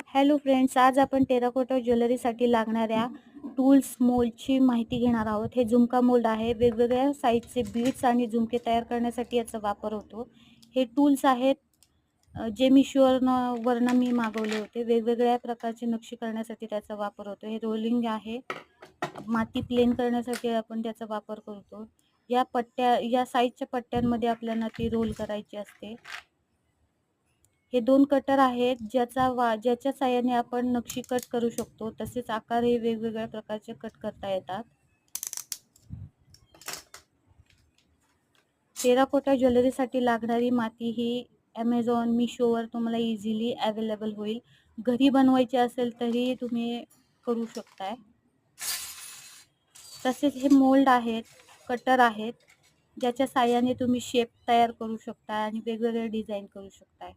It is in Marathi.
हॅलो फ्रेंड्स, आज आपण टेराकोटा ज्वेलरीसाठी लागणाऱ्या टूल्स मोल्डची माहिती घेणार आहोत. हे झुमका मोल्ड आहे. वेगवेगळ्या साईजचे बीड्स आणि झुमके तयार करण्यासाठी याचा वापर होतो. हे टूल्स आहेत जे वरनं मी मागवले होते. वेगवेगळ्या प्रकारची नक्षी करण्यासाठी त्याचा वापर होतो. हे रोलिंग आहे. माती प्लेन करण्यासाठी आपण त्याचा वापर करतो. या साईजच्या पट्ट्यांमध्ये आपल्याला ती रोल करायची असते. हे 2 कटर आहेत ज्याच्या साहाय्याने आपण नक्षी कट करू शकतो. तसेच आकार हे वेगवेगळ्या प्रकारचे कट करता येतात. टेराकोटा ज्वेलरीसाठी लागणारी माती ही Amazon, मिशोवर तुम्हाला इझिली अवेलेबल होईल. घरी बनवायची असेल तरी तुम्ही करू शकताय. तसेच हे मोल्ड आहेत, कटर आहेत, ज्याच्या साहाय्याने तुम्ही शेप तयार करू शकता आणि वेगवेगळे डिझाईन करू शकताय.